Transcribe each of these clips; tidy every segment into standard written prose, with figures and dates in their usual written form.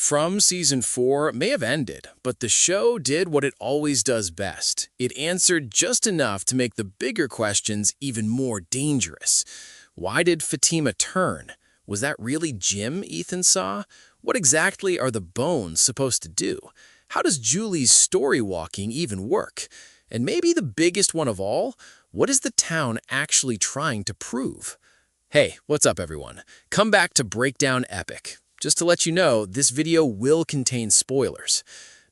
From season 4 may have ended, but the show did what it always does best. It answered just enough to make the bigger questions even more dangerous. Why did Fatima turn? Was that really Jim Ethan saw? What exactly are the bones supposed to do? How does Julie's story walking even work? And maybe the biggest one of all, what is the town actually trying to prove? Hey, what's up everyone? Come back to Breakdown Epic. Just to let you know, this video will contain spoilers.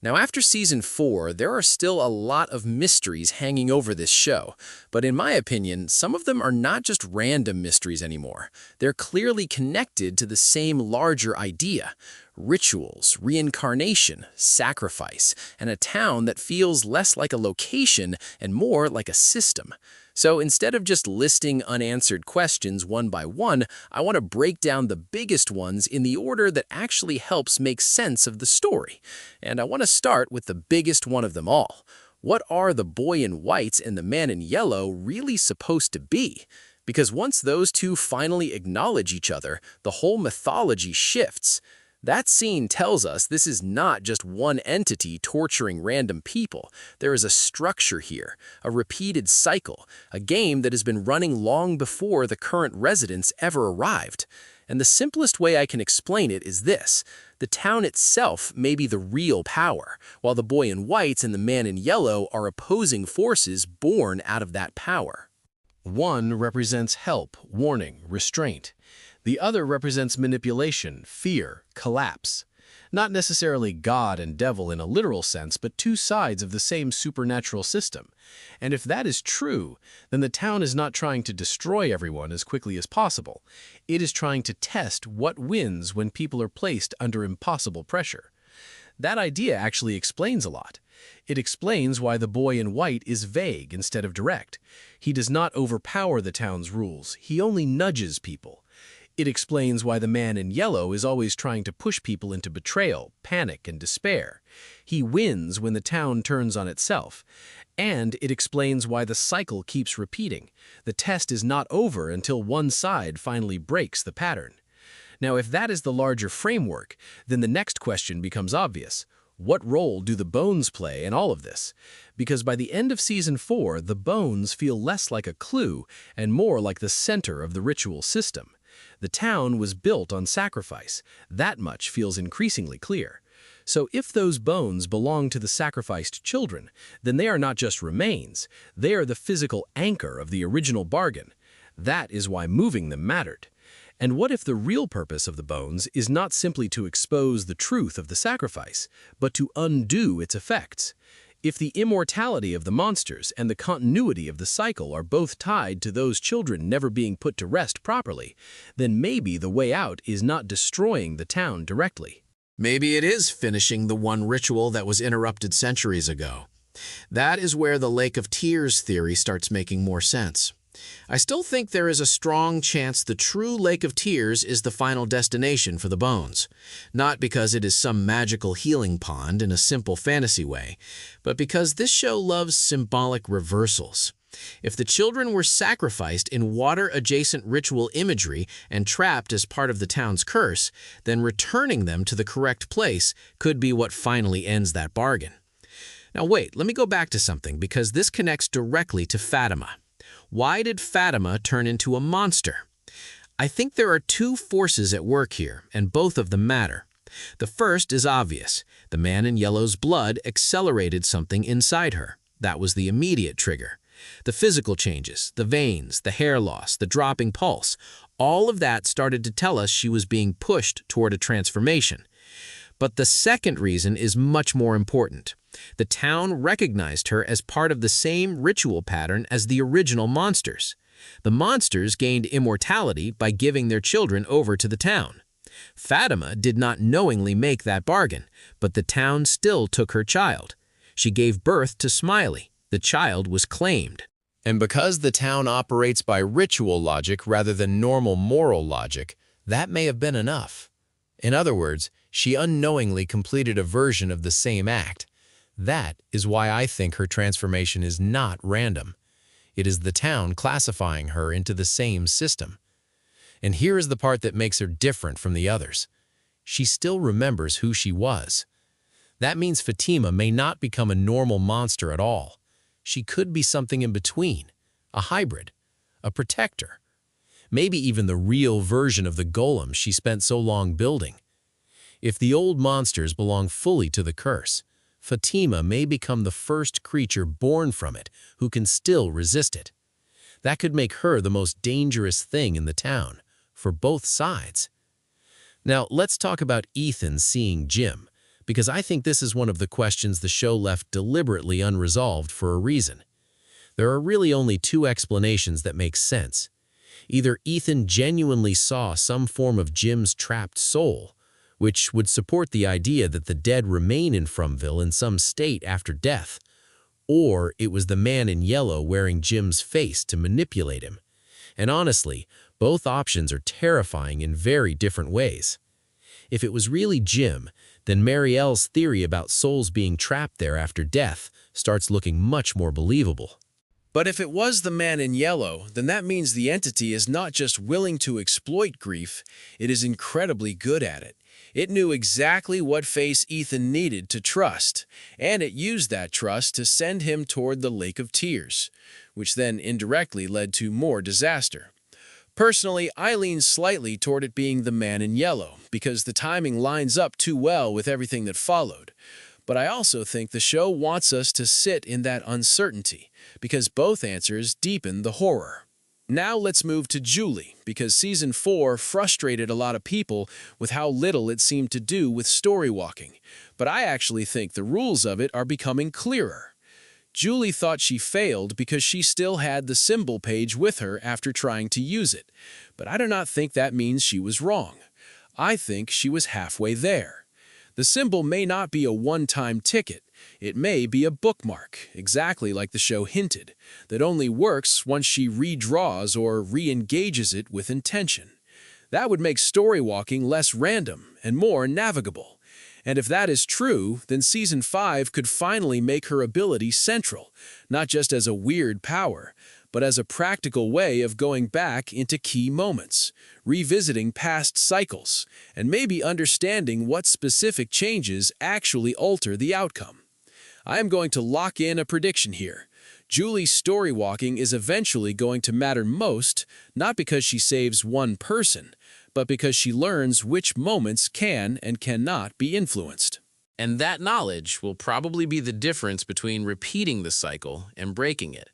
Now, after season 4, there are still a lot of mysteries hanging over this show, but in my opinion, some of them are not just random mysteries anymore. They're clearly connected to the same larger idea: rituals, reincarnation, sacrifice, and a town that feels less like a location and more like a system. So instead of just listing unanswered questions one by one, I want to break down the biggest ones in the order that actually helps make sense of the story. And I want to start with the biggest one of them all. What are the boy in white and the man in yellow really supposed to be? Because once those two finally acknowledge each other, the whole mythology shifts. That scene tells us this is not just one entity torturing random people. There is a structure here, a repeated cycle, a game that has been running long before the current residents ever arrived. And the simplest way I can explain it is this: the town itself may be the real power, while the boy in white and the man in yellow are opposing forces born out of that power. One represents help, warning, restraint. The other represents manipulation, fear, collapse. Not necessarily God and devil in a literal sense, but two sides of the same supernatural system. And if that is true, then the town is not trying to destroy everyone as quickly as possible. It is trying to test what wins when people are placed under impossible pressure. That idea actually explains a lot. It explains why the boy in white is vague instead of direct. He does not overpower the town's rules, he only nudges people. It explains why the man in yellow is always trying to push people into betrayal, panic, and despair. He wins when the town turns on itself. And it explains why the cycle keeps repeating. The test is not over until one side finally breaks the pattern. Now, if that is the larger framework, then the next question becomes obvious. What role do the bones play in all of this? Because by the end of season 4, the bones feel less like a clue and more like the center of the ritual system. The town was built on sacrifice. That much feels increasingly clear. So if those bones belong to the sacrificed children, then they are not just remains. They are the physical anchor of the original bargain. That is why moving them mattered. And what if the real purpose of the bones is not simply to expose the truth of the sacrifice, but to undo its effects? If the immortality of the monsters and the continuity of the cycle are both tied to those children never being put to rest properly, then maybe the way out is not destroying the town directly. Maybe it is finishing the one ritual that was interrupted centuries ago. That is where the Lake of Tears theory starts making more sense. I still think there is a strong chance the true Lake of Tears is the final destination for the bones. Not because it is some magical healing pond in a simple fantasy way, but because this show loves symbolic reversals. If the children were sacrificed in water-adjacent ritual imagery and trapped as part of the town's curse, then returning them to the correct place could be what finally ends that bargain. Now wait, let me go back to something because this connects directly to Fatima. Why did Fatima turn into a monster? I think there are two forces at work here, and both of them matter. The first is obvious. The man in yellow's blood accelerated something inside her. That was the immediate trigger. The physical changes, the veins, the hair loss, the dropping pulse, all of that started to tell us she was being pushed toward a transformation. But the second reason is much more important. The town recognized her as part of the same ritual pattern as the original monsters. The monsters gained immortality by giving their children over to the town. Fatima did not knowingly make that bargain, but the town still took her child. She gave birth to Smiley. The child was claimed. And because the town operates by ritual logic rather than normal moral logic, that may have been enough. In other words, she unknowingly completed a version of the same act. That is why I think her transformation is not random. It is the town classifying her into the same system. And here is the part that makes her different from the others. she still remembers who she was. That means Fatima may not become a normal monster at all. She could be something in between, a hybrid, a protector, maybe even the real version of the golem she spent so long building. If the old monsters belong fully to the curse, Fatima may become the first creature born from it who can still resist it. That could make her the most dangerous thing in the town, for both sides. Now, let's talk about Ethan seeing Jim, because I think this is one of the questions the show left deliberately unresolved for a reason. There are really only two explanations that make sense. Either Ethan genuinely saw some form of Jim's trapped soul, which would support the idea that the dead remain in Fromville in some state after death, or it was the man in yellow wearing Jim's face to manipulate him. And honestly, both options are terrifying in very different ways. If it was really Jim, then Marielle's theory about souls being trapped there after death starts looking much more believable. But if it was the man in yellow, then that means the entity is not just willing to exploit grief, it is incredibly good at it. It knew exactly what face Ethan needed to trust, and it used that trust to send him toward the Lake of Tears, which then indirectly led to more disaster. Personally, I lean slightly toward it being the man in yellow, because the timing lines up too well with everything that followed. But I also think the show wants us to sit in that uncertainty, because both answers deepen the horror. Now let's move to Julie, because Season 4 frustrated a lot of people with how little it seemed to do with storywalking. But I actually think the rules of it are becoming clearer. Julie thought she failed because she still had the symbol page with her after trying to use it. But I do not think that means she was wrong. I think she was halfway there. The symbol may not be a one-time ticket. It may be a bookmark, exactly like the show hinted, that only works once she redraws or re-engages it with intention. That would make storywalking less random and more navigable. And if that is true, then Season 5 could finally make her ability central, not just as a weird power, but as a practical way of going back into key moments, revisiting past cycles, and maybe understanding what specific changes actually alter the outcome. I am going to lock in a prediction here. Julie's storywalking is eventually going to matter most, not because she saves one person, but because she learns which moments can and cannot be influenced. And that knowledge will probably be the difference between repeating the cycle and breaking it.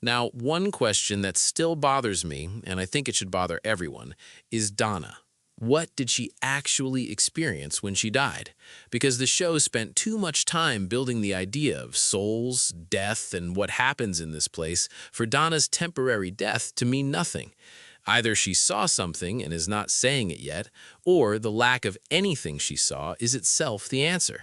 Now, one question that still bothers me, and I think it should bother everyone, is Donna. What did she actually experience when she died? Because the show spent too much time building the idea of souls, death, and what happens in this place for Donna's temporary death to mean nothing. Either she saw something and is not saying it yet, or the lack of anything she saw is itself the answer.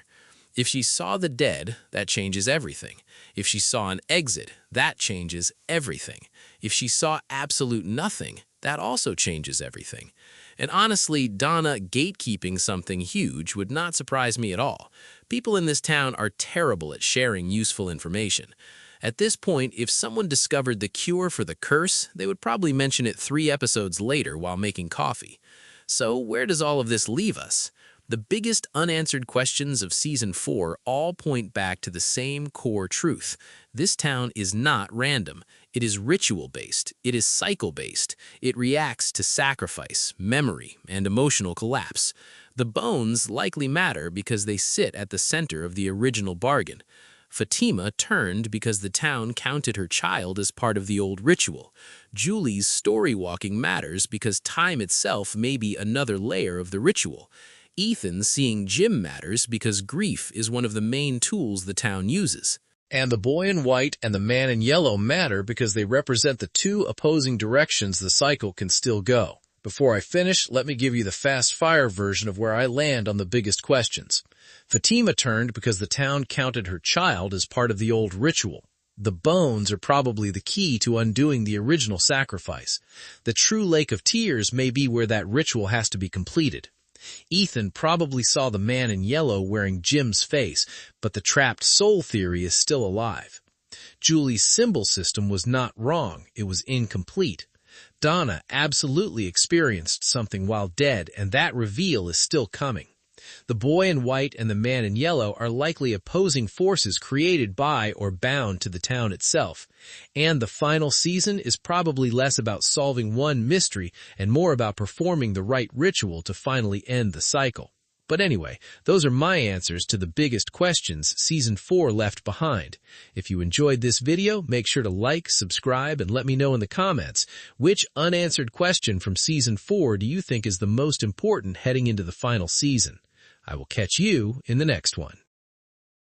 If she saw the dead, that changes everything. If she saw an exit, that changes everything. If she saw absolute nothing, that also changes everything. And honestly, Donna gatekeeping something huge would not surprise me at all. People in this town are terrible at sharing useful information. At this point, if someone discovered the cure for the curse, they would probably mention it 3 episodes later while making coffee. So where does all of this leave us? The biggest unanswered questions of Season 4 all point back to the same core truth. This town is not random. It is ritual-based. It is cycle-based. It reacts to sacrifice, memory, and emotional collapse. The bones likely matter because they sit at the center of the original bargain. Fatima turned because the town counted her child as part of the old ritual. Julie's storywalking matters because time itself may be another layer of the ritual. Ethan seeing Jim matters because grief is one of the main tools the town uses. And the boy in white and the man in yellow matter because they represent the 2 opposing directions the cycle can still go. Before I finish, let me give you the fast-fire version of where I land on the biggest questions. Fatima turned because the town counted her child as part of the old ritual. The bones are probably the key to undoing the original sacrifice. The true Lake of Tears may be where that ritual has to be completed. Ethan probably saw the man in yellow wearing Jim's face, but the trapped soul theory is still alive. Julie's symbol system was not wrong, it was incomplete. Donna absolutely experienced something while dead, and that reveal is still coming. The boy in white and the man in yellow are likely opposing forces created by or bound to the town itself. And the final season is probably less about solving one mystery and more about performing the right ritual to finally end the cycle. But anyway, those are my answers to the biggest questions Season 4 left behind. If you enjoyed this video, make sure to like, subscribe, and let me know in the comments, which unanswered question from Season 4 do you think is the most important heading into the final season? I will catch you in the next one.